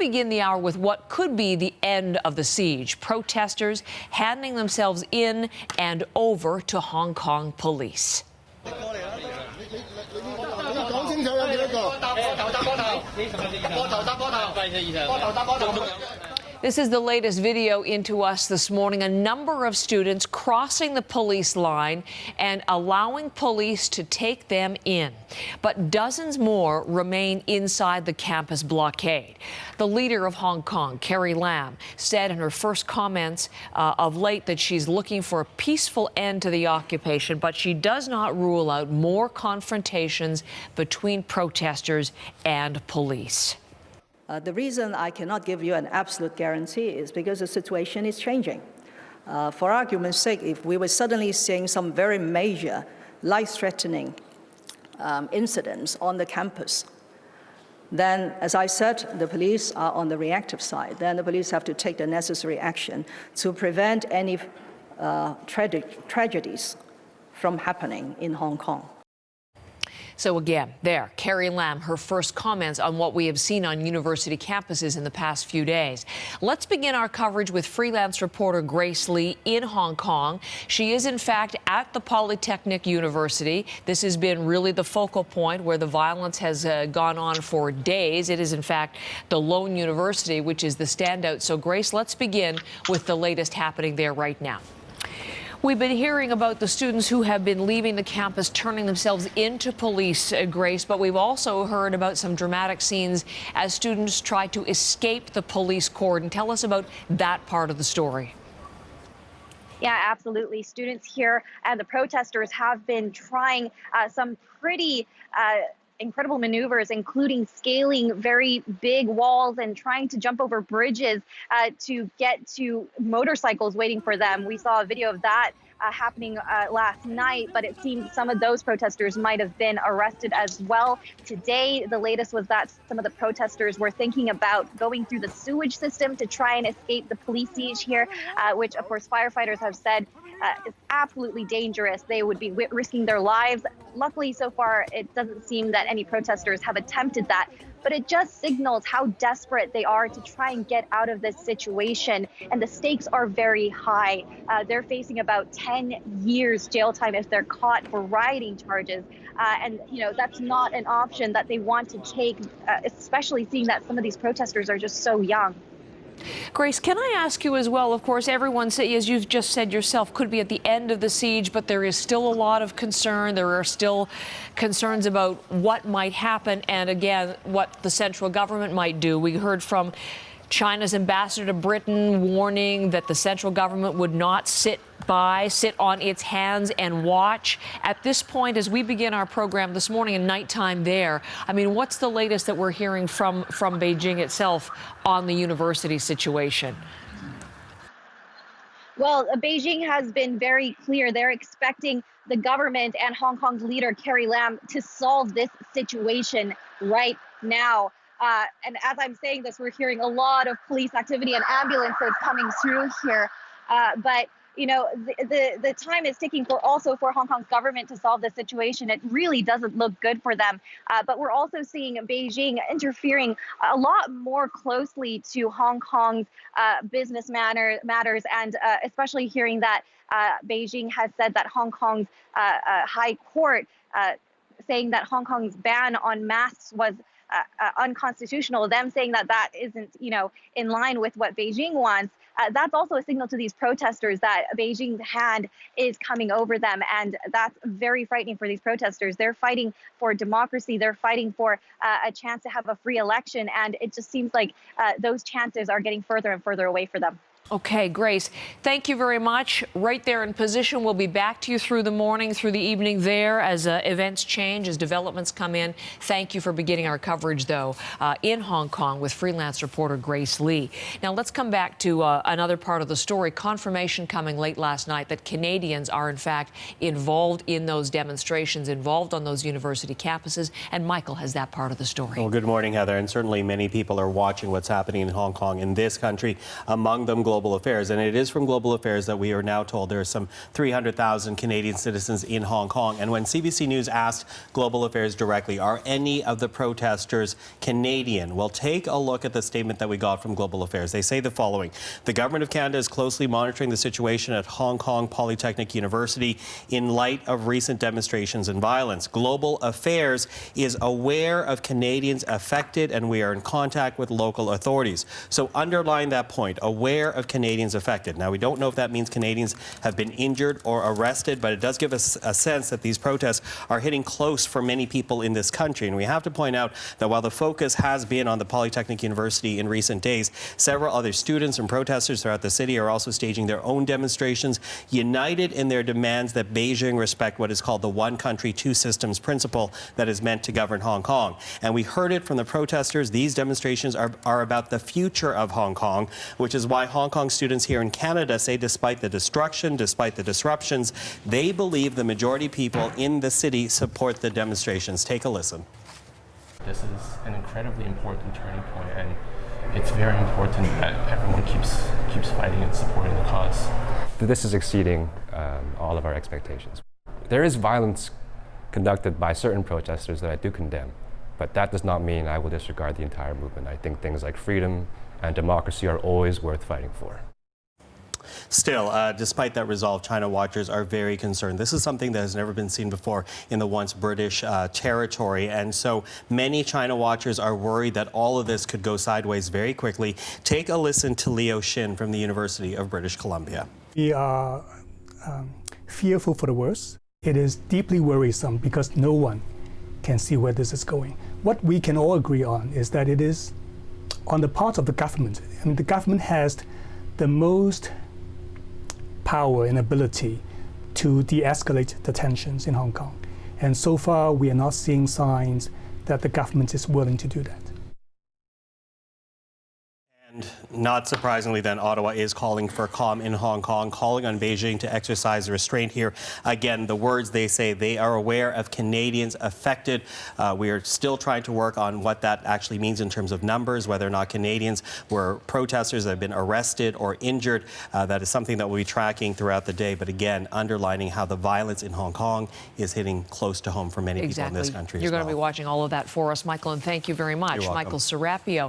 Begin the hour with what could be the end of the siege. Protesters handing themselves in and over to Hong Kong police. This is the latest video into us this morning. A number of students crossing the police line and allowing police to take them in. But dozens more remain inside the campus blockade. The leader of Hong Kong, Carrie Lam, said in her first comments of late that she's looking for a peaceful end to the occupation, but she does not rule out more confrontations between protesters and police. The reason I cannot give you an absolute guarantee is because the situation is changing. For argument's sake, if we were suddenly seeing some very major, life-threatening incidents on the campus, then, as I said, the police are on the reactive side. Then the police have to take the necessary action to prevent any tragedies from happening in Hong Kong. So again, there, Carrie Lam, her first comments on what we have seen on university campuses in the past few days. Let's begin our coverage with freelance reporter Grace Lee in Hong Kong. She is, in fact, at the Polytechnic University. This has been really the focal point where the violence has gone on for days. It is, in fact, the lone university, which is the standout. So, Grace, let's begin with the latest happening there right now. We've been hearing about the students who have been leaving the campus, turning themselves into police, Grace, but we've also heard about some dramatic scenes as students try to escape the police cordon. Tell us about that part of the story. Yeah, absolutely. Students here and the protesters have been trying some pretty incredible maneuvers, including scaling very big walls and trying to jump over bridges to get to motorcycles waiting for them. We saw a video of that happening last night, but it seems some of those protesters might have been arrested as well. Today, the latest was that some of the protesters were thinking about going through the sewage system to try and escape the police siege here, which, of course, firefighters have said is absolutely dangerous. They would be risking their lives. Luckily, so far, it doesn't seem that any protesters have attempted that, but it just signals how desperate they are to try and get out of this situation. And the stakes are very high. They're facing about 10 years jail time if they're caught for rioting charges. And, you know, that's not an option that they want to take, especially seeing that some of these protesters are just so young. Grace, can I ask you as well, of course, everyone, as you've just said yourself, could be at the end of the siege, but there is still a lot of concern. There are still concerns about what might happen and, again, what the central government might do. We heard from China's ambassador to Britain warning that the central government would not sit on its hands and watch. At this point, as we begin our program this morning and nighttime there, I mean, what's the latest that we're hearing from Beijing itself on the university situation? Well, Beijing has been very clear. They're expecting the government and Hong Kong's leader, Carrie Lam, to solve this situation right now. And as I'm saying this, we're hearing a lot of police activity and ambulances coming through here. But, you know, the time is ticking for Hong Kong's government to solve this situation. It really doesn't look good for them. But we're also seeing Beijing interfering a lot more closely to Hong Kong's business matters, and especially hearing that Beijing has said that Hong Kong's high court saying that Hong Kong's ban on masks was unconstitutional, them saying that that isn't, you know, in line with what Beijing wants. That's also a signal to these protesters that Beijing's hand is coming over them. And that's very frightening for these protesters. They're fighting for democracy. They're fighting for a chance to have a free election. And it just seems like those chances are getting further and further away for them. Okay, Grace, thank you very much. Right there in position. We'll be back to you through the morning, through the evening there as events change, as developments come in. Thank you for beginning our coverage, though, in Hong Kong with freelance reporter Grace Lee. Now, let's come back to another part of the story. Confirmation coming late last night that Canadians are, in fact, involved in those demonstrations, involved on those university campuses. And Michael has that part of the story. Well, good morning, Heather. And certainly many people are watching what's happening in Hong Kong, in this country. Among them, global Global Affairs, and it is from Global Affairs that we are now told there are some 300,000 Canadian citizens in Hong Kong. And when CBC News asked Global Affairs directly, are any of the protesters Canadian? Well, take a look at the statement that we got from Global Affairs. They say the following: the Government of Canada is closely monitoring the situation at Hong Kong Polytechnic University in light of recent demonstrations and violence. Global Affairs is aware of Canadians affected, and we are in contact with local authorities. So underline that point, aware of Canadians affected. Now, we don't know if that means Canadians have been injured or arrested, but it does give us a sense that these protests are hitting close for many people in this country. And we have to point out that while the focus has been on the Polytechnic University in recent days, several other students and protesters throughout the city are also staging their own demonstrations, united in their demands that Beijing respect what is called the one country, two systems principle that is meant to govern Hong Kong. And we heard it from the protesters. These demonstrations are about the future of Hong Kong, which is why Hong Kong students here in Canada say despite the destruction, despite the disruptions, they believe the majority of people in the city support the demonstrations. Take a listen. This is an incredibly important turning point, and it's very important that everyone keeps fighting and supporting the cause. This is exceeding all of our expectations. There is violence conducted by certain protesters that I do condemn, but that does not mean I will disregard the entire movement. I think things like freedom and democracy are always worth fighting for. Still, despite that resolve, China watchers are very concerned. This is something that has never been seen before in the once British territory. And so many China watchers are worried that all of this could go sideways very quickly. Take a listen to Leo Shin from the University of British Columbia. We are fearful for the worst. It is deeply worrisome because no one can see where this is going. What we can all agree on is that it is on the part of the government. I mean, the government has the most power and ability to de-escalate the tensions in Hong Kong. And so far, we are not seeing signs that the government is willing to do that. And not surprisingly, then, Ottawa is calling for calm in Hong Kong, calling on Beijing to exercise restraint here. Again, the words they say, they are aware of Canadians affected. We are still trying to work on what that actually means in terms of numbers, whether or not Canadians were protesters that have been arrested or injured. That is something that we'll be tracking throughout the day. But again, underlining how the violence in Hong Kong is hitting close to home for many people in this country. You're going to be watching all of that for us, Michael, and thank you very much. You're welcome. Michael Serapio.